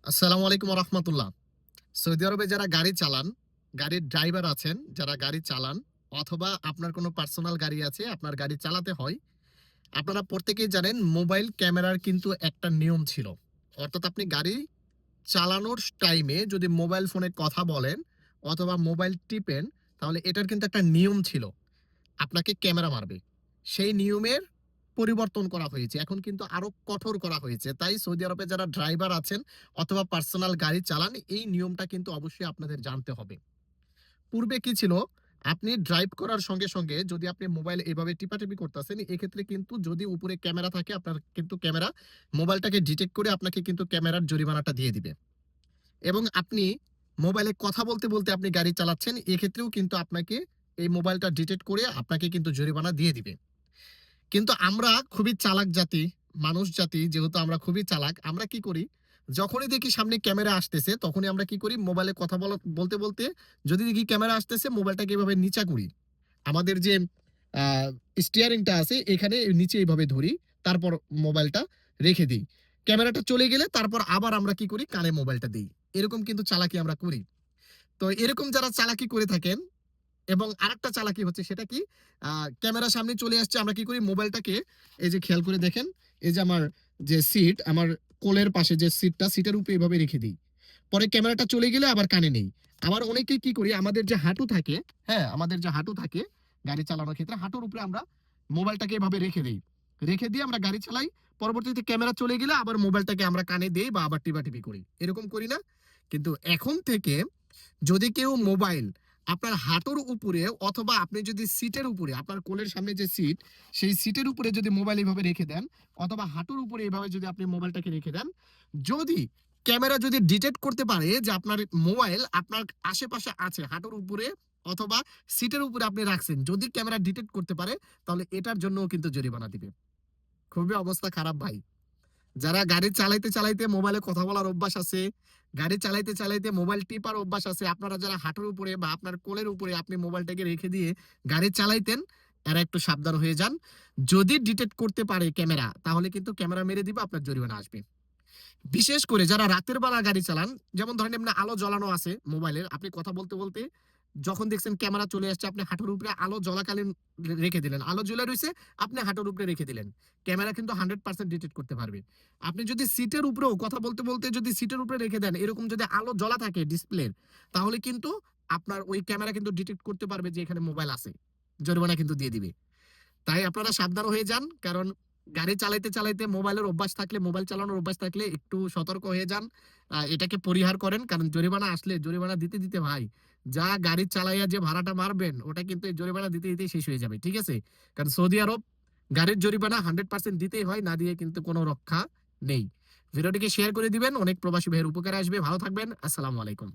আসসালামু আলাইকুম রহমতুল্লাহ। সৌদি আরবে যারা গাড়ি চালান, গাড়ির ড্রাইভার আছেন, যারা গাড়ি চালান অথবা আপনার কোনো পার্সোনাল গাড়ি আছে, আপনার গাড়ি চালাতে হয়। আপনারা প্রত্যেকেই জানেন মোবাইল ক্যামেরার কিন্তু একটা নিয়ম ছিল। অর্থাৎ আপনি গাড়ি চালানোর টাইমে যদি মোবাইল ফোনে কথা বলেন অথবা মোবাইল টিপেন, তাহলে এটার কিন্তু একটা নিয়ম ছিল। আপনাকে ক্যামেরা মারবে। সেই নিয়মের পরিবর্তন করা হয়েছে। এখন কিন্তু আরো কঠোর করা হয়েছে। তাই সৌদি আরবে যারা ড্রাইভার আছেন অথবা পার্সোনাল গাড়ি চালান, এই নিয়মটা কিন্তু অবশ্যই আপনাদের জানতে হবে। পূর্বে কি ছিল? আপনি ড্রাইভ করার সঙ্গে যদি আপনি মোবাইল এভাবে টিপাটিপি করতেছেন, এক্ষেত্রে কিন্তু যদি উপরে ক্যামেরা থাকে, আপনার কিন্তু ক্যামেরা মোবাইলটাকে ডিটেক্ট করে আপনাকে কিন্তু ক্যামেরার জরিমানাটা দিয়ে দিবে। এবং আপনি মোবাইলে কথা বলতে আপনি গাড়ি চালাচ্ছেন, এক্ষেত্রেও কিন্তু আপনাকে এই মোবাইলটা ডিটেক্ট করে আপনাকে কিন্তু জরিমানা দিয়ে দিবে। কিন্তু আমরা খুবই চালাক জাতি, মানুষ জাতি যেহেতু আমরা খুবই চালাক, আমরা কি করি? যখনই দেখি সামনে ক্যামেরা আসতেছে, তখনই আমরা কি করি? মোবাইলে কথা বলতে যদি দেখি ক্যামেরা আসতেছে, মোবাইলটাকে এভাবে নিচা করি। আমাদের যে আ স্টিয়ারিংটা আছে, এখানে নিচে এভাবে ধরি। তারপর মোবাইলটা রেখে দেই। ক্যামেরাটা চলে গেলে তারপর আবার আমরা কি করি? কানে মোবাইলটা দেই। এরকম কিন্তু চালাকি আমরা করি। তো এরকম যারা চালাকি করে থাকেন এবং আরেকটা চালাকি হচ্ছে সেটা কি? আ ক্যামেরা সামনে চলে আসছে, আমরা কি করি? মোবাইলটাকে এই যে খেয়াল করে দেখেন, এই যে আমার যে সিট, আমার কোলের পাশে যে সিটটা, সিটের উপরে এভাবে রেখে দেই। পরে ক্যামেরাটা চলে গেলে আবার কানে নেই। আবার অনেকেই কি করি? আমাদের যে হাঁটু থাকে, হ্যাঁ? আমাদের যে হাঁটু থাকে গাড়ি চালানোর ক্ষেত্রে, হাঁটুর উপরে আমরা মোবাইলটাকে এভাবে রেখে দেই। রেখে দিয়ে আমরা গাড়ি চালাই। পরবর্তীতে ক্যামেরা চলে গেলে আবার মোবাইলটাকে আমরা কানে দেই বা আবার টিপাটিপি করি। এরকম করি না? কিন্তু এখন থেকে যদি কেউ মোবাইল আপনার হাঁটুর উপরে অথবা আপনি যদি সিটের উপরে, আপনার কোলের সামনে যে সিট, সেই সিটের উপরে যদি মোবাইল এভাবে রেখে দেন অথবা হাঁটুর উপরে এভাবে যদি আপনি মোবাইলটাকে রেখে দেন, যদি ক্যামেরা যদি ডিটেক্ট করতে পারে যে আপনার মোবাইল আপনার আশেপাশে আছে, হাঁটুর উপরে অথবা সিটের উপরে আপনি রাখছেন, যদি ক্যামেরা ডিটেক্ট করতে পারে, তাহলে এটার জন্যও কিন্তু জরিমানা দিবে। খুবই অবস্থা খারাপ ভাই। যারা গাড়ি চালাইতে মোবাইলে কথা বলার অভ্যাস আছে, গাড়ি চালাইতে মোবাইল টিপার অভ্যাস আছে, আপনারা যারা হাঁটুর উপরে বা আপনার কোলের উপরে আপনি মোবাইলটাকে রেখে দিয়ে গাড়ি চালাইতেন, এরা একটু সাবধান হয়ে যান। যদি ডিটেক্ট করতে পারে ক্যামেরা, তাহলে কিন্তু ক্যামেরা মেরে দিবে, আপনার জরিমানা আসবে। বিশেষ করে যারা রাতের বেলা গাড়ি চালান, যেমন ধরেন এমনি আলো জ্বালানো আছে মোবাইলের, আপনি কথা বলতে যখন দেখছেন ক্যামেরা চলে আসছে, আপনি হাঁটুর উপরে আলো জ্বলাকালীন রেখে দিলেন। আলো জ্বলে রইছে, আপনি হাঁটুর উপরে রেখে দিলেন। ক্যামেরা কিন্তু 100% ডিটেক্ট করতে পারবে। আপনি যদি সিটের উপরেও কথা বলতে যদি সিটের উপরে রেখে দেন, এরকম যদি আলো জ্বলা থাকে ডিসপ্লের, তাহলে কিন্তু আপনার ওই ক্যামেরা কিন্তু ডিটেক্ট করতে পারবে যে এখানে মোবাইল আছে। জরিমানা কিন্তু দিয়ে দিবে। তাই আপনারা সাবধান হয়ে যান। কারণ গাড়ি চালাইতে মোবাইলের অভ্যাস থাকলে, মোবাইল চালানোর অভ্যাস থাকলে একটু সতর্ক হয়ে যান। এটাকে পরিহার করেন। কারণ জরিমানা আসলে জরিমানা দিতে ভাই, যা গাড়ি চালাইয়া যে ভাড়াটা মারবেন, ওটা কিন্তু এই জরিমানা দিতেই শেষ হয়ে যাবে। ঠিক আছে? কারণ সৌদি আরব গাড়ির জরিমানা 100% দিতেই হয়। না দিয়ে কিন্তু কোনো রক্ষা নেই। ভিডিওটিকে শেয়ার করে দিবেন। অনেক প্রবাসী ভাইয়ের উপকারে আসবে। ভালো থাকবেন। আসসালামু আলাইকুম।